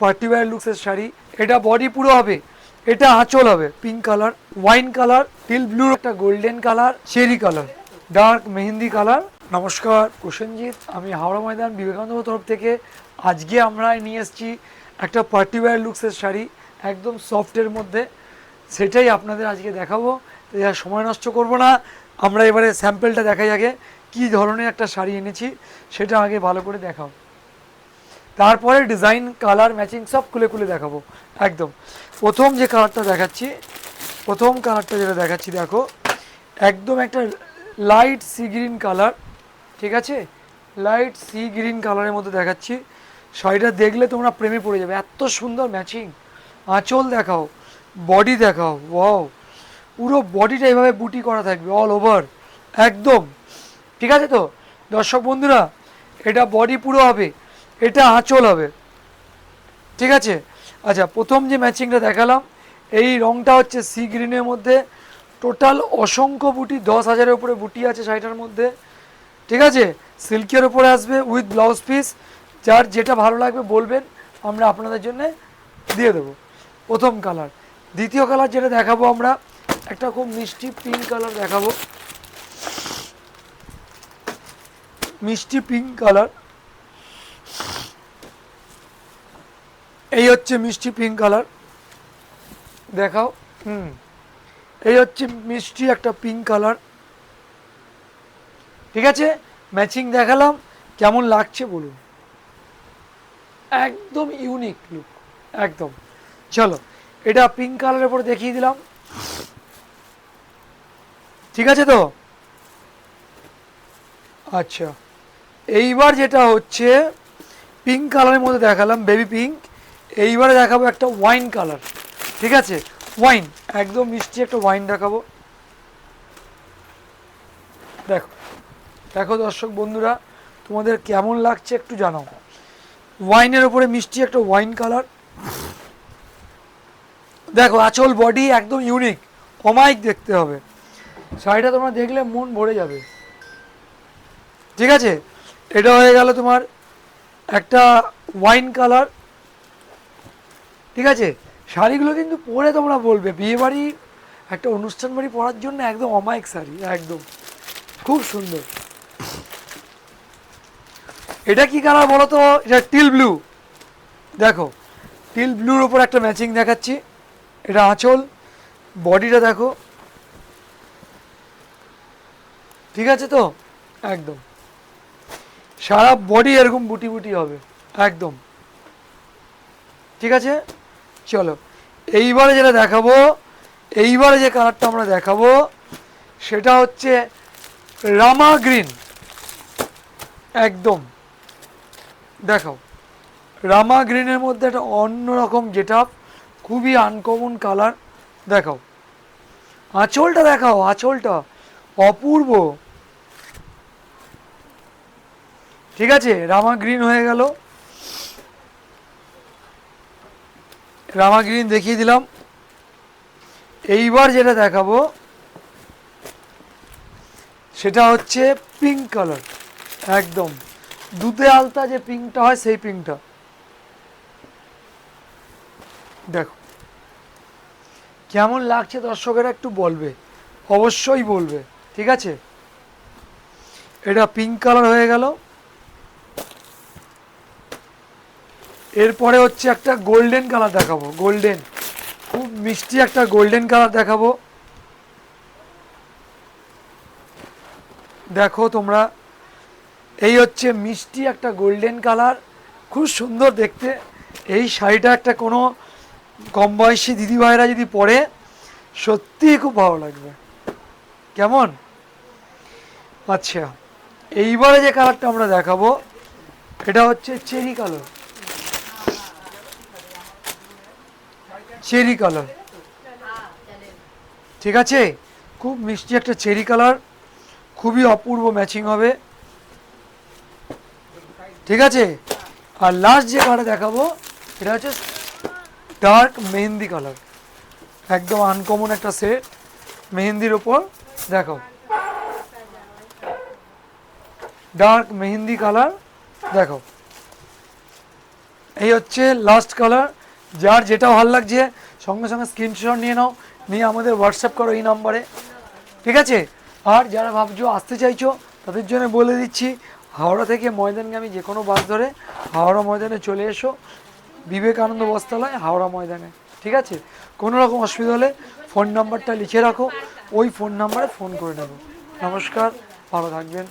Party wear লুকসের sari. এটা body পুরো হবে, এটা আঁচল হবে pink colour, wine colour, teal blue, একটা golden colour, cherry colour, dark mehendi colour. নমস্কার, প্রসেনজিৎ, আমি হাওড়া ময়দান বিবেকানন্দ তরফ থেকে আজকে আমরা নিয়ে এসেছি একটা পার্টিওয়্যার লুকসের শাড়ি, একদম সফটের মধ্যে। সেটাই আপনাদের আজকে দেখাবো। তো আর সময় নষ্ট করব না, আমরা এবারে স্যাম্পেলটা দেখাই। আগে কী ধরনের একটা শাড়ি এনেছি সেটা আগে ভালো করে দেখাও, তারপরে ডিজাইন, কালার, ম্যাচিং সব খুলে খুলে দেখাবো একদম। প্রথম যে কালারটা দেখাচ্ছি, প্রথম কালারটা যেটা দেখাচ্ছি দেখো, একদম একটা লাইট সি গ্রিন কালার, ঠিক আছে, লাইট সি গ্রিন কালারের মধ্যে দেখাচ্ছি। শাড়িটা দেখলে তোমরা প্রেমে পড়ে যাবে, এত সুন্দর ম্যাচিং। আঁচল দেখাও, বডি দেখাও, ওয়াও, পুরো বডিটা এভাবে বুটি করা থাকবে অল ওভার একদম, ঠিক আছে তো দর্শক বন্ধুরা? এটা বডি পুরো হবে, এটা আঁচল হবে, ঠিক আছে। আচ্ছা, প্রথম যে ম্যাচিংটা দেখালাম, এই রঙটা হচ্ছে সি গ্রিনের মধ্যে, টোটাল অসংখ্য বুটি, 10,000-এর উপরে বুটি আছে শাড়িটার মধ্যে, ঠিক আছে। সিল্কের উপরে আসবে উইথ ব্লাউজ পিস, যার যেটা ভালো লাগবে বলবেন, আমরা আপনাদের জন্য দিয়ে দেবো। প্রথম কালার। দ্বিতীয় কালার যেটা দেখাবো আমরা, একটা খুব মিষ্টি পিঙ্ক কালার দেখাবো, মিষ্টি পিঙ্ক কালার। এই হচ্ছে মিষ্টি পিঙ্ক কালার, দেখাও। এই হচ্ছে মিষ্টি একটা পিঙ্ক কালার, ঠিক আছে। ম্যাচিং দেখালাম, কেমন লাগছে বলুন? একদম ইউনিক লুক, একদম। চলো, এটা পিঙ্ক কালারের উপর দেখিয়ে দিলাম, ঠিক আছে তো। আচ্ছা, এইবার যেটা হচ্ছে পিঙ্ক কালারের মধ্যে দেখালাম, বেবি পিঙ্ক। এইবারে দেখাবো একটা ওয়াইন কালার, ঠিক আছে, ওয়াইন, একদম মিষ্টি একটা ওয়াইন দেখাবো। দেখো দেখো দর্শক বন্ধুরা, তোমাদের কেমন লাগছে একটু জানাও। ওয়াইনের ওপরে মিষ্টি একটা ওয়াইন কালার, দেখো আঁচল, বডি একদম ইউনিক, অমায়িক দেখতে হবে। শাড়িটা তোমরা দেখলে মন ভরে যাবে, ঠিক আছে। এটা হয়ে গেল তোমার একটা ওয়াইন কালার, ঠিক আছে। শাড়িগুলো কিন্তু পরে তোমরা বলবে বিয়েবাড়ি, একটা অনুষ্ঠান বাড়ি পরার জন্য একদম অমায়িক শাড়ি, একদম খুব সুন্দর। এটা কি কালার বলো তো? এটা টিল ব্লু, দেখো টিল ব্লুর ওপর একটা ম্যাচিং দেখাচ্ছি। এটা আঁচল, বডিটা দেখো, ঠিক আছে তো, একদম সারা বডি এরকম বুটি বুটি হবে একদম, ঠিক আছে। চলো, এইবারে যেটা দেখাবো, এইবারে যে কালারটা আমরা দেখাবো সেটা হচ্ছে রামা গ্রিন, একদম দেখাও। রামা গ্রিনের মধ্যে একটা অন্যরকম যেটা, খুবই আনকমন কালার, দেখাও। আঁচলটা দেখাও, আঁচলটা অপূর্ব, ঠিক আছে। রামা গ্রিন হয়ে গেল, রামা গ্রিন দেখিয়ে দিলাম। এইবার যেটা দেখাবো সেটা হচ্ছে পিঙ্ক কালার, একদম দুধে আলতা যে পিঙ্কটা হয় সেই পিঙ্কটা, দেখো কেমন লাগছে দর্শকেরা একটু বলবে, অবশ্যই বলবে, ঠিক আছে। এটা পিঙ্ক কালার হয়ে গেল। এরপরে হচ্ছে একটা গোল্ডেন কালার দেখাবো, গোল্ডেন, খুব মিষ্টি একটা গোল্ডেন কালার দেখাবো। দেখো তোমরা, এই হচ্ছে মিষ্টি একটা গোল্ডেন কালার, খুব সুন্দর দেখতে। এই শাড়িটা একটা কোনো কম বয়সী দিদিভাইরা যদি পরে, সত্যিই খুব ভালো লাগবে, কেমন? আচ্ছা, এইবারে যে কালারটা আমরা দেখাবো এটা হচ্ছে চেরি কালার, চেরি কালার, ঠিক আছে। খুব মিষ্টি একটা চেরি কালার, খুবই অপূর্ব ম্যাচিং হবে, ঠিক আছে। আর লাস্ট যে কালার দেখাবো এটা হচ্ছে ডার্ক মেহেন্দি কালার, একদম আনকমন একটা সেট, মেহেন্দির ওপর দেখাও, ডার্ক মেহেন্দি কালার, দেখো এই হচ্ছে লাস্ট কালার। যার যেটা ভালো লাগছে সঙ্গে সঙ্গে স্ক্রিনশট নিয়ে নাও, নিয়ে আমাদের হোয়াটসঅ্যাপ করো এই নাম্বারে, ঠিক আছে? আর যারা ভাবছো আসতে চাইছো তাদের জন্য বলে দিচ্ছি, হাওড়া থেকে ময়দানগামী যে কোনো বাস ধরে হাওড়া ময়দানে চলে এসো, বিবেকানন্দ বস্ত্রালয় হাওড়া ময়দানে, ঠিক আছে? কোনো রকম অসুবিধা হলে ফোন নাম্বারটা লিখে রাখো, ওই ফোন নাম্বারে ফোন করে নেবো। নমস্কার, ভালো থাকবেন।